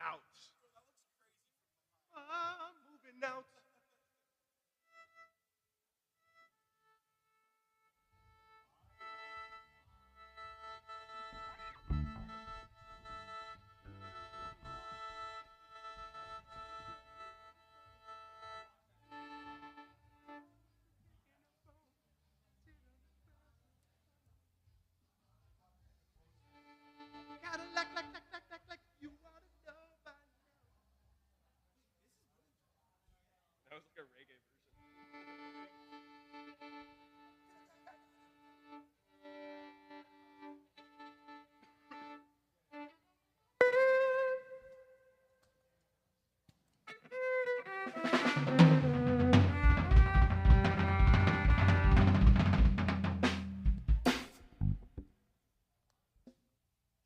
out. I'm moving out. Gotta like you ought to know by now. That was like a reggae version.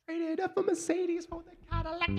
Traded up a Mercedes for the Cadillac.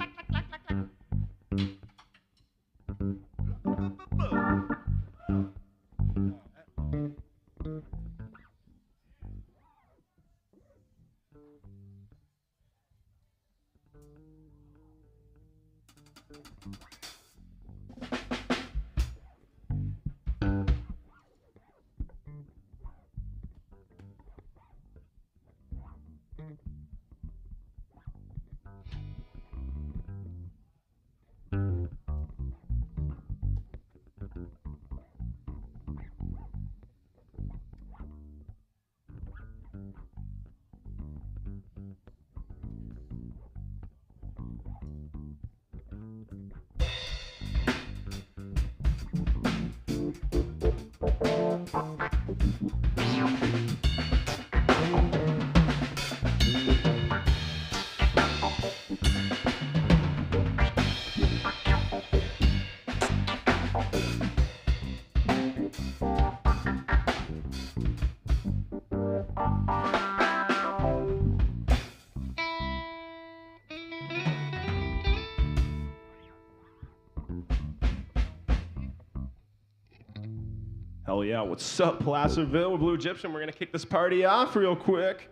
Hell yeah, what's up, Placerville? We're Blue Egyptian. We're gonna kick this party off real quick.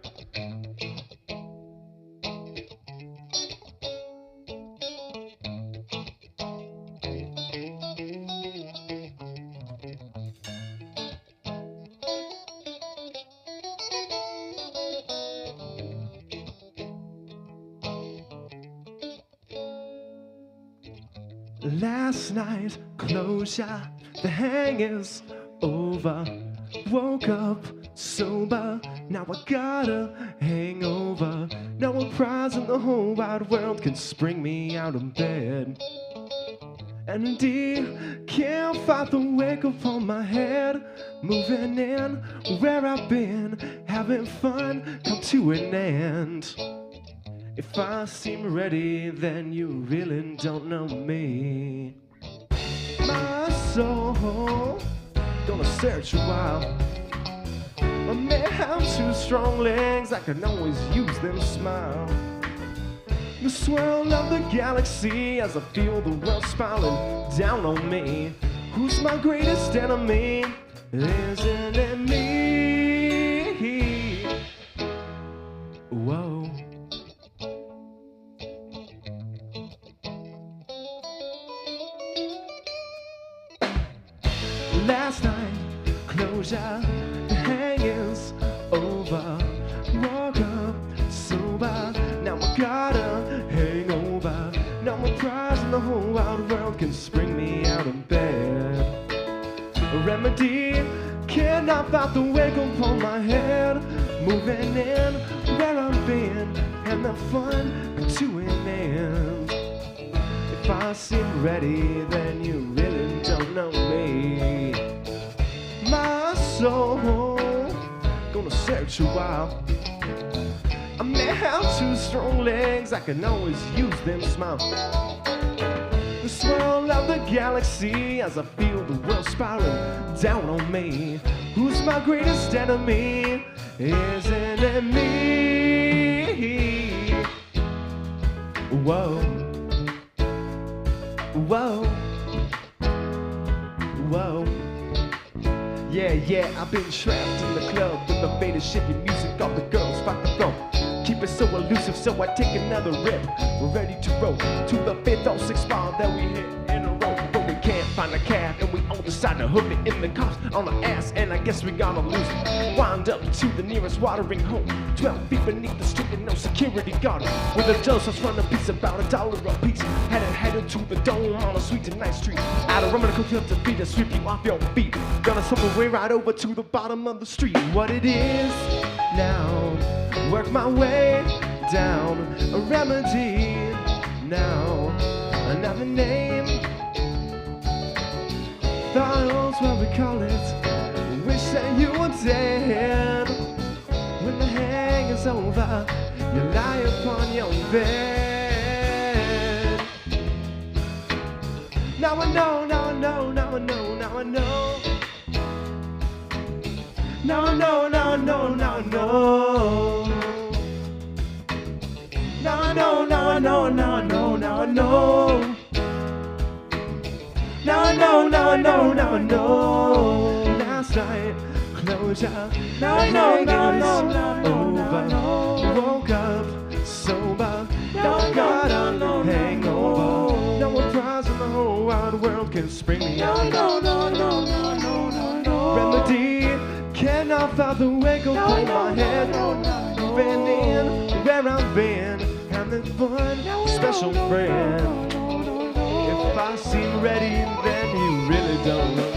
Last night, closure, the hang is over. Woke up sober, now I got a hangover. No one prize in the whole wide world can spring me out of bed. And indeed, can't fight the wake up on my head. Moving in where I've been, having fun, come to an end. If I seem ready, then you really don't know me. My soul, gonna search a while. I may have two strong legs, I can always use them smile. The swirl of the galaxy as I feel the world spiraling down on me. Who's my greatest enemy? Isn't it me? Whoa. Last night, closure, the hang is over. Woke up sober, now I got a hangover. No more prize in the whole wide world can spring me out of bed. A remedy cannot fight the wake up on my head. Moving in where I've been, and the fun come to an end. If I seem ready, then you really don't know me. My soul, gonna search a while. I may have two strong legs, I can always use them smile. The swirl of the galaxy as I feel the world spiraling down on me. Who's my greatest enemy? Isn't it me? Whoa. Whoa, whoa. Yeah, I've been trapped in the club with the faded shit, your music off the girls, fuck the go. Keep it so elusive, so I take another rip. We're ready to roll to the 5th or 6th mile that we hit in a row. But we can't find a cab, and we all decide to hook it in the cops on the ass, and I guess we gonna lose it. Wind up to the nearest watering hole, 12 feet beneath the street and no security guard. With a Joseph's front a piece, about $1 a piece. Headed to the dome on a sweet and nice street. Out of rum and a cooked up to feed to sweep you off your feet. Gonna slip away right over to the bottom of the street. What it is now, work my way down a remedy now. Another name, thoughts what we call it. Wish that you were dead. When the hang is over, you lie upon your bed. Now I know, now I know, now I know, now I know. Now I know, now I know, now I know. Now I know, now I know, now I know, now I know. Now I know, now I know, now I know. Last night, closure. Now I know, now I know, now I know, now I know. Woke up sober. Now I got a hangover. No one prize in the whole wide world can spring me out. No, no, no, no, no, no, no. Remedy cannot find the way go through my head. Been in where I've been, having fun, special friend. If I seem ready, then you really don't look.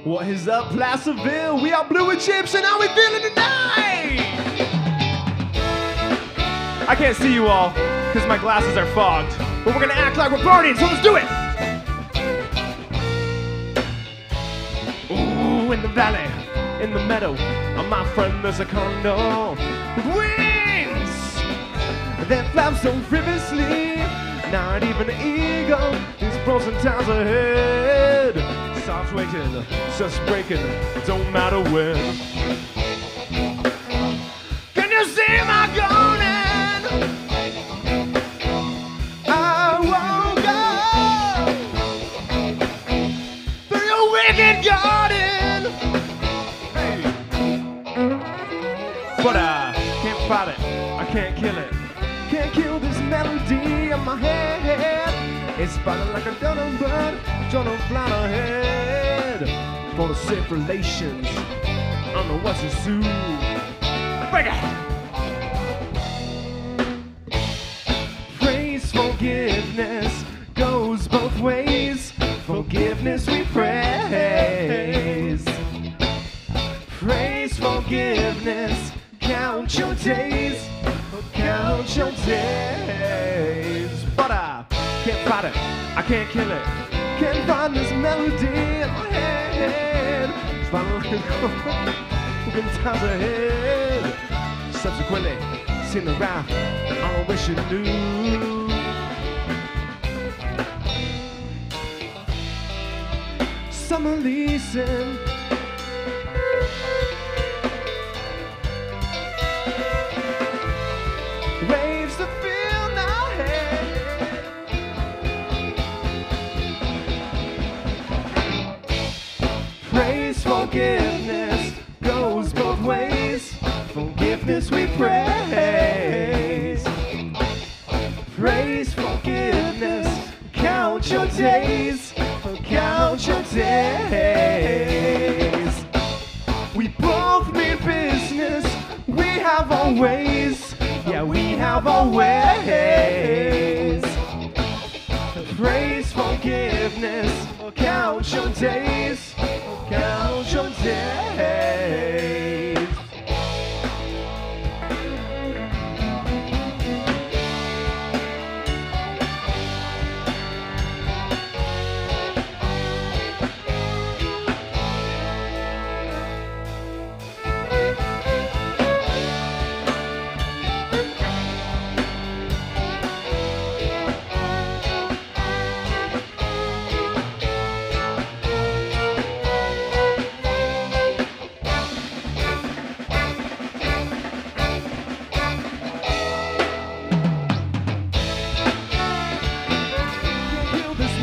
What is up, Placerville? We are Blue and Chips, and how we feeling tonight? I can't see you all, because my glasses are fogged. But we're gonna act like we're partying, so let's do it! Ooh, in the valley, in the meadow, my friend, there's a condo with wings that flap so frivolously. Not even an eagle is frozen times ahead. Starts waking, starts breaking, don't matter when. Can you see my garden? I won't go through your wicked garden. Hey. But I can't fight it, I can't kill it. Can't kill this melody in my head. It's spinning like a donut bird, trying to fly ahead. For the safe relations, I don't know what to sue. Break it! Praise, forgiveness goes both ways. Forgiveness we praise. Praise, forgiveness, count your days. Count your days. But I can't fight it, I can't kill it. Can't find this melody in my head. It's finally looking times ahead. Subsequently, seen the rap, I don't wish you knew. Summer leasing. Waves to fill my head. Praise, forgiveness goes both ways. Forgiveness we praise. Praise, forgiveness, count your days. Count your days. We both mean business. We have our ways. Yeah, we have our ways. Praise, forgiveness, count your days. Count your days.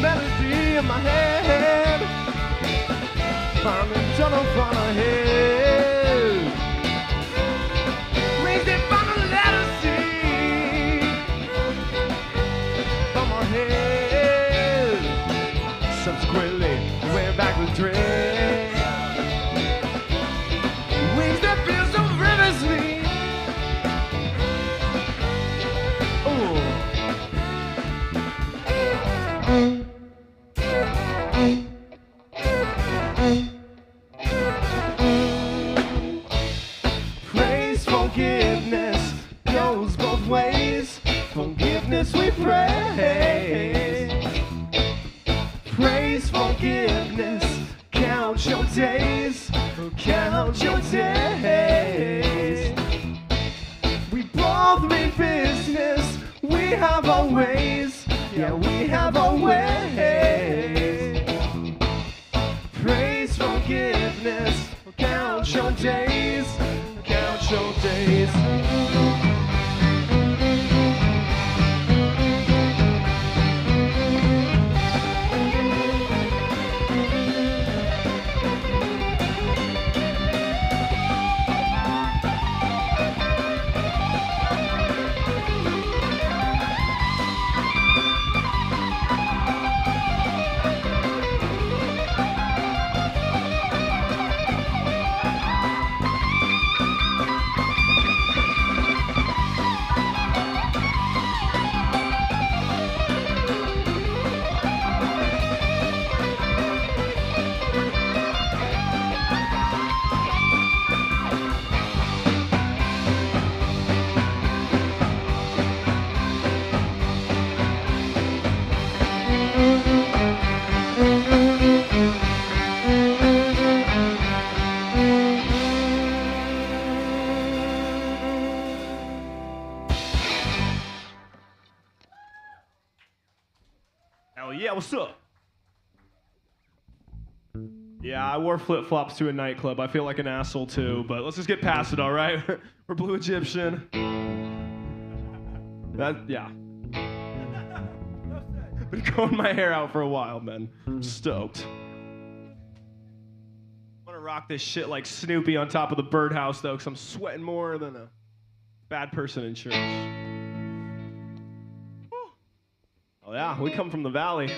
Melody in my head, finally done up on her head. Raised it from a letter C from my head. Subsequently, went back with dread. Wings that feel so frivolously. Praise, forgiveness goes both ways. Forgiveness we praise. Praise, forgiveness, count your days. Count your days. We both mean business. We have our ways. Yeah, we have our ways. Praise, forgiveness, count your days. Count your days. Yeah, what's up? Yeah, I wore flip-flops to a nightclub. I feel like an asshole too, but let's just get past it, all right? We're Blue Egyptian. Yeah. Been growing my hair out for a while, man. I'm stoked. I'm gonna rock this shit like Snoopy on top of the birdhouse, though, because I'm sweating more than a bad person in church. Oh yeah, we come from the valley.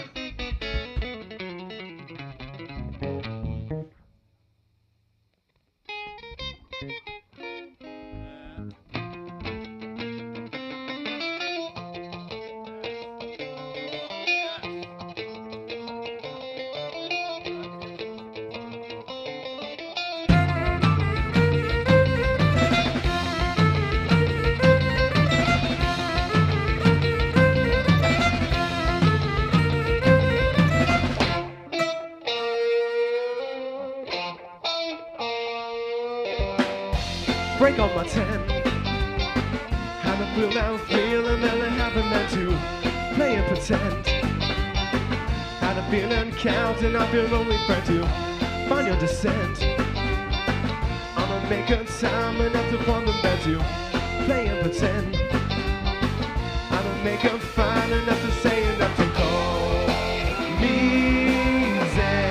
Break on my tent. How to feel now, feeling that I haven't meant to play and pretend. How to feel and counting up your lonely friend to find your descent. I'ma make a time enough to form the bed to play and pretend. I'ma make a fine enough to say enough to call me Zen.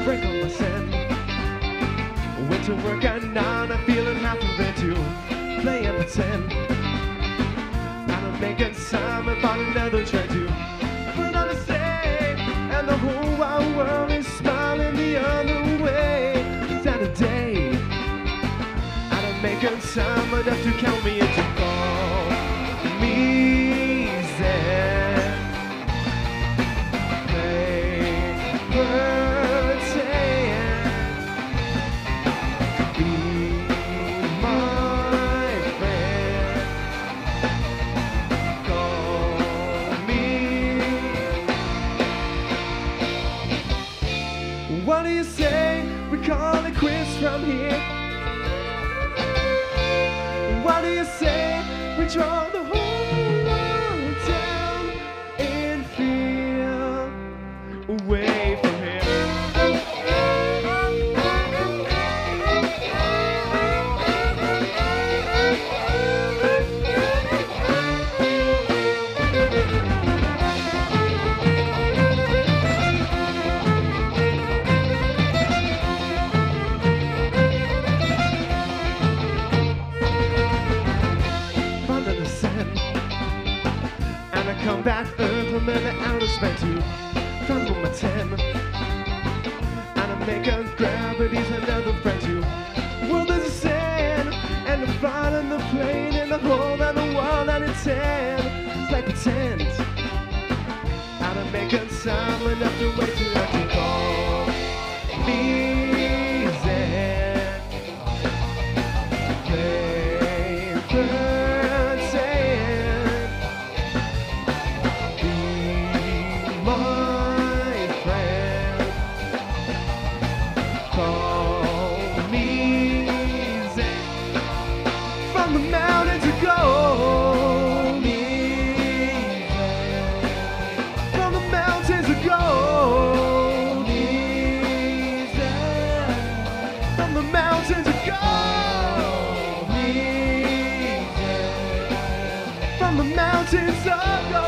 Play to work at 9, I'm feeling half of it to play and pretend. How to make a time and find another try to put on a same. And the whole wide world is smiling the other way. Saturday, how to make a time enough to count me in to call me Zen. What do you say we call it quits from here? What do you say we draw the whole world down and feel away from here? Come back earth from the outer space to find my 10. And I make a gravity's another friend to world is a sand. And the flight and the plane and the hole and the wall and it's 10. Play pretend. How to make a time enough to wait till I can call me Zen. Play pretend. My friend, call me Zen. From the mountain to go, me Zen. From the mountains to go, me Zen. From the mountains to go, me Zen. From the mountains to go.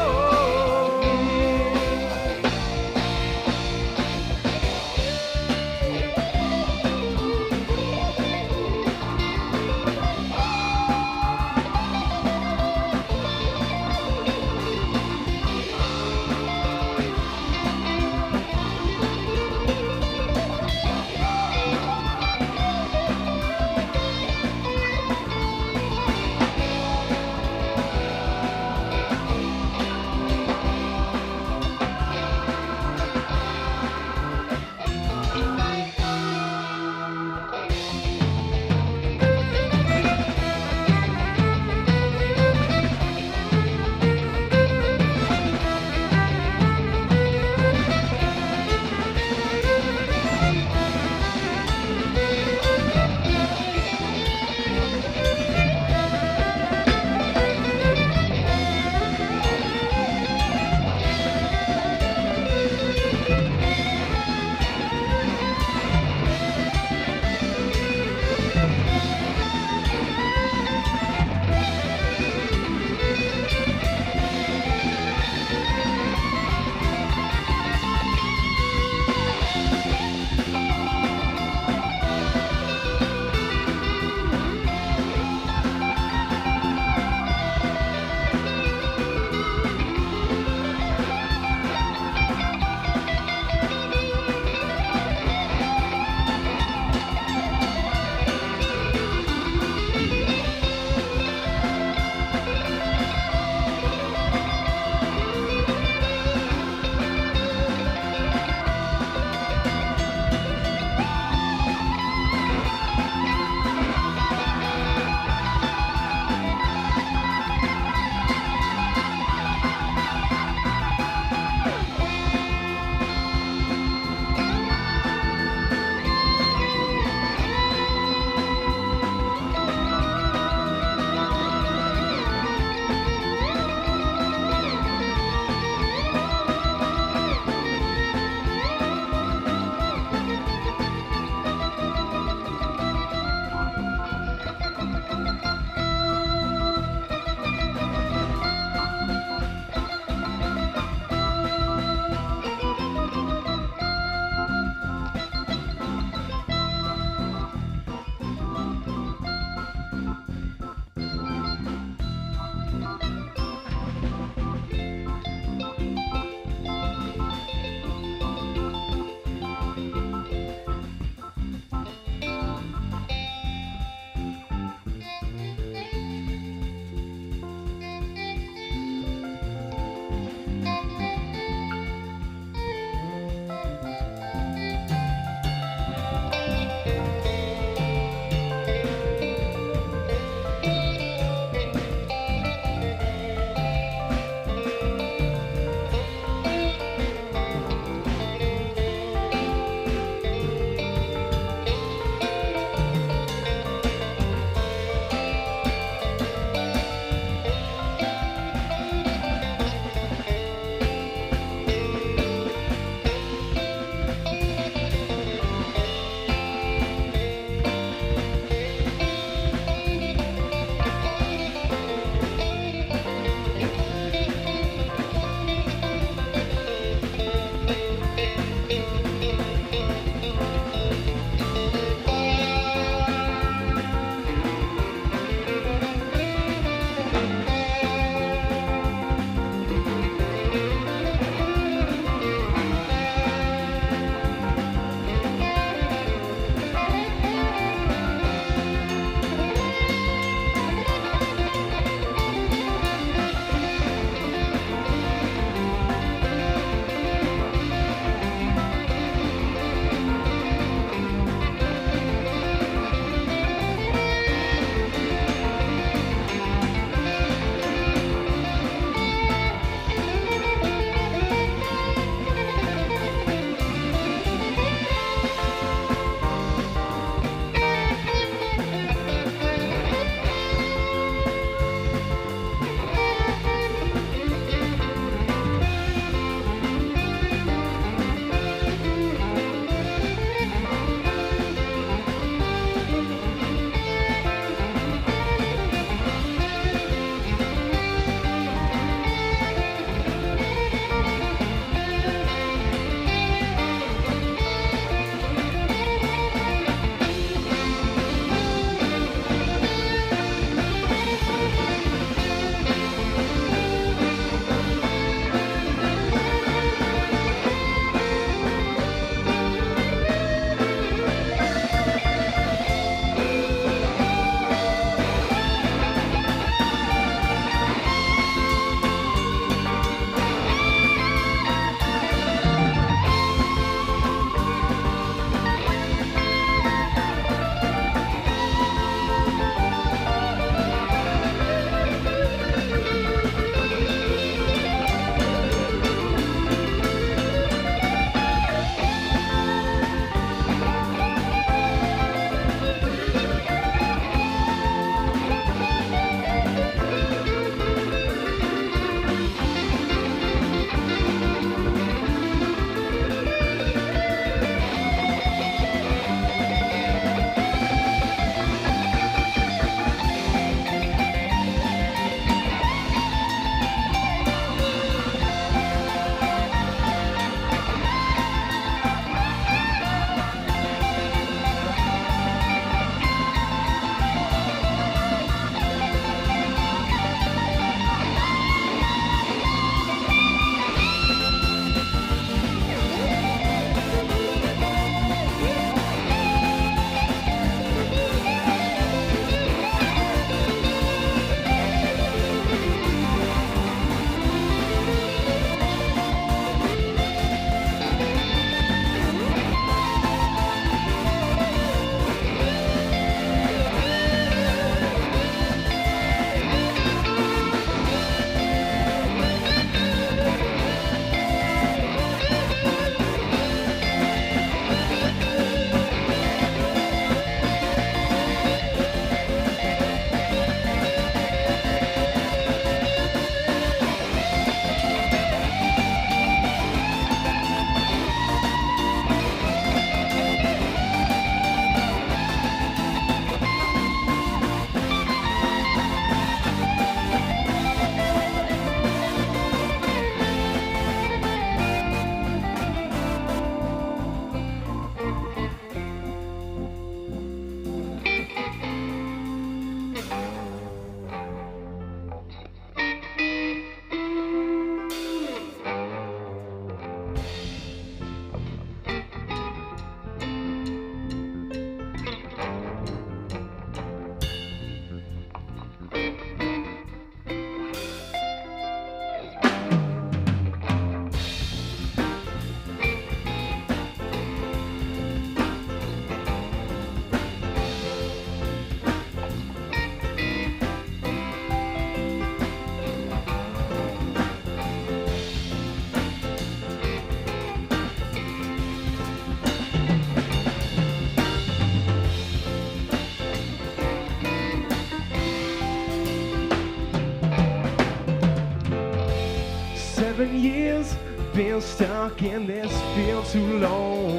7 years, been stuck in this field too long.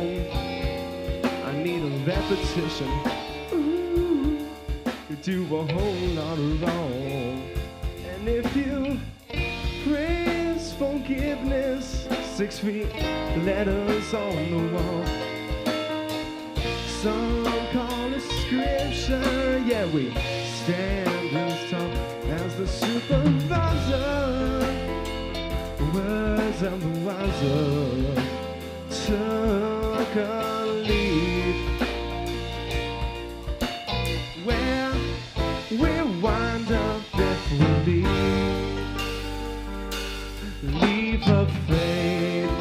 I need a repetition. Ooh, you do a whole lot of wrong. And if you praise forgiveness, 6 feet letters on the wall. Some call it scripture. Yeah, we stand as tall as the supervisor. Words of the wiser took a lead. Where we wind up if we leave a faith.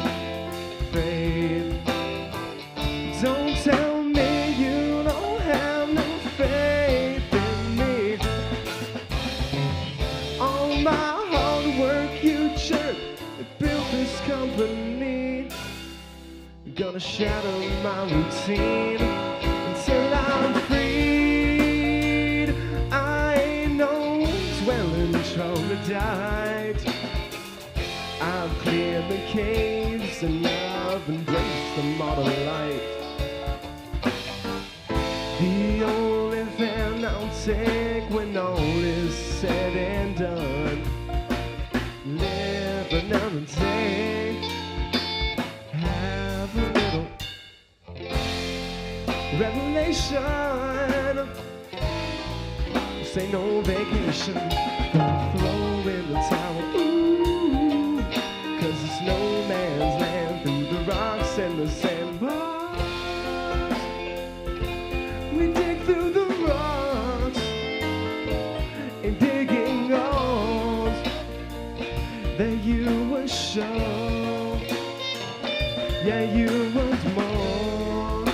Don't tell me you don't have no faith in me. All my hard work you jerk, built this company. Gonna shadow my routine until I'm freed. I ain't no dwelling troglodyte. I've cleared the caves and I've embraced the modern light. The only thing I'll take when all is said and done, live another day, have a little revelation. This ain't no vacation, gonna throw in the towel. Ooh, 'cause it's no man's land through the rocks and the sandbars. We dig through the rocks and digging holes that you were sure. Yeah, you was more.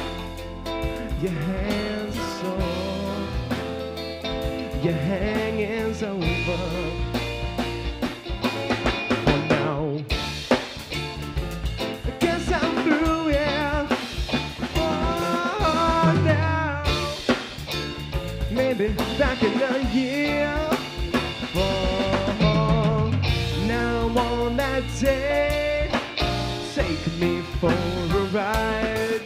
Your hands are sore. Your hanging's over. Well, now I guess I'm through, yeah. Oh, now maybe back in a year. Oh, now on that day, take me for a ride.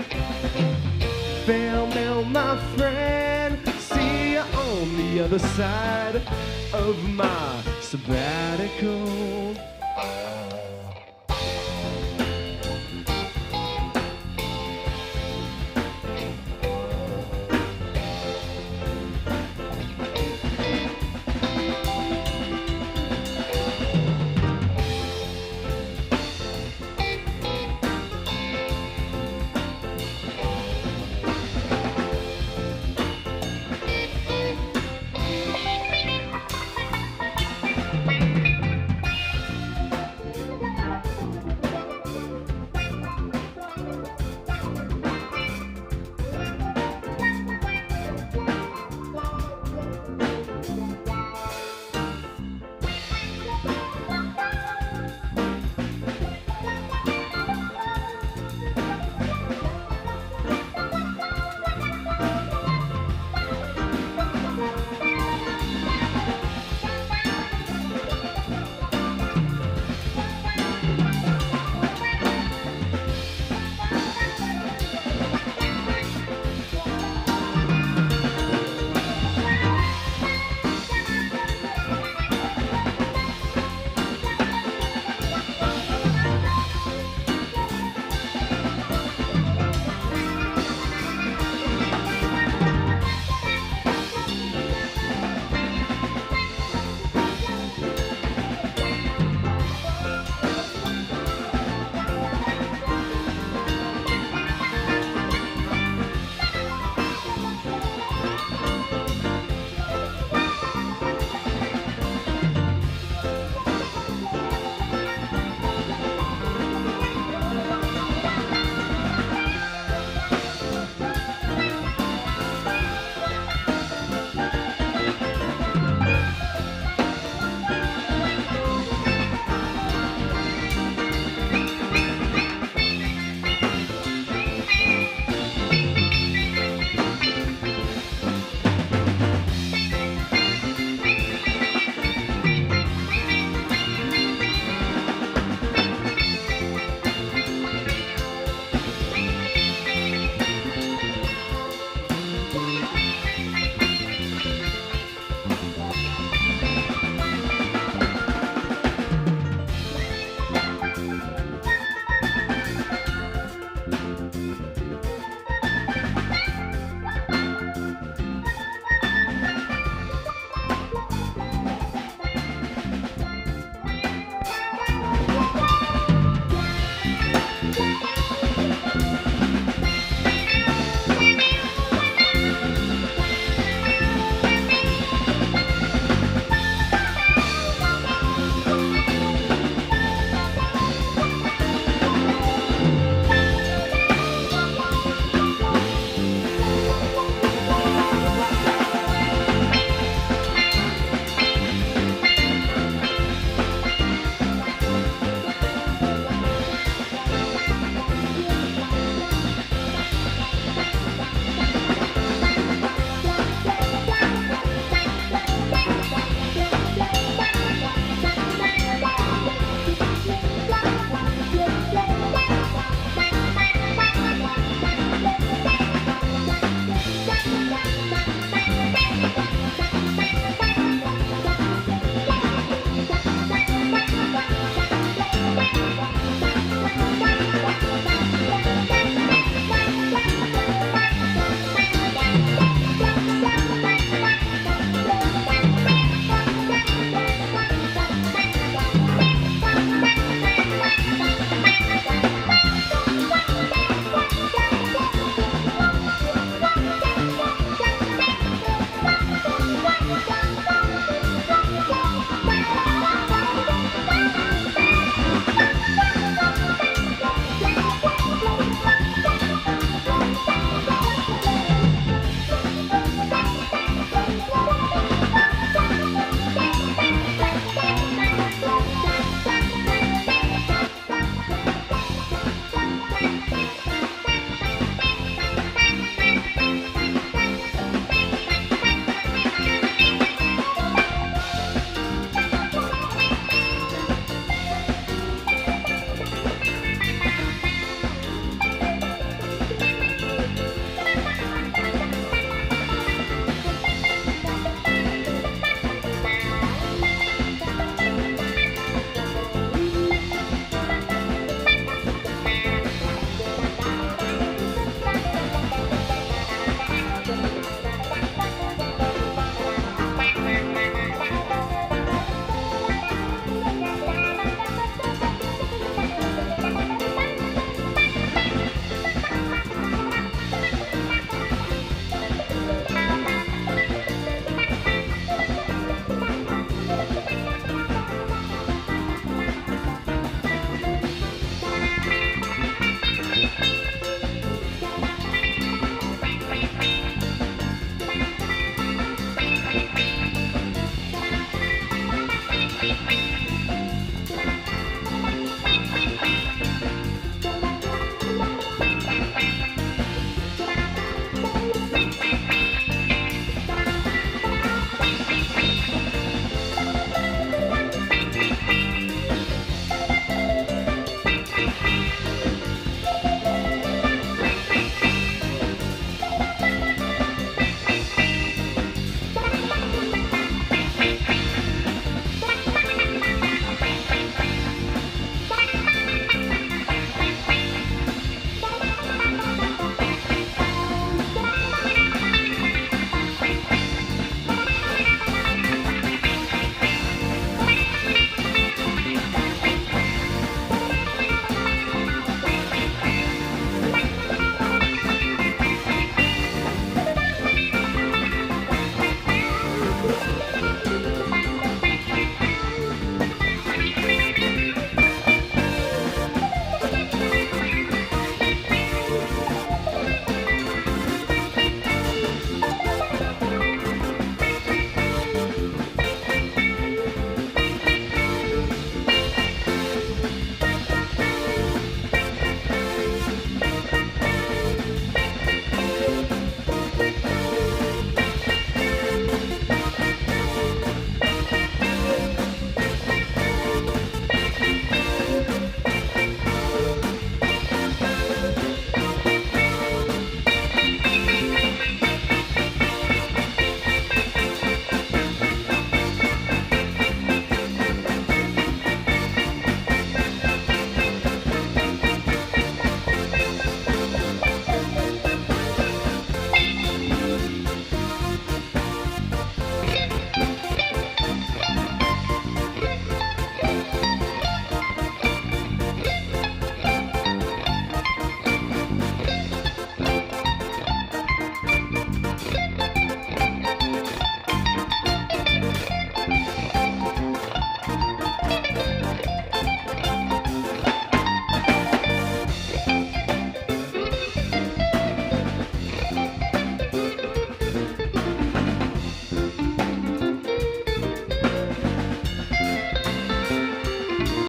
Farewell, my friend. See you on the other side of my sabbatical.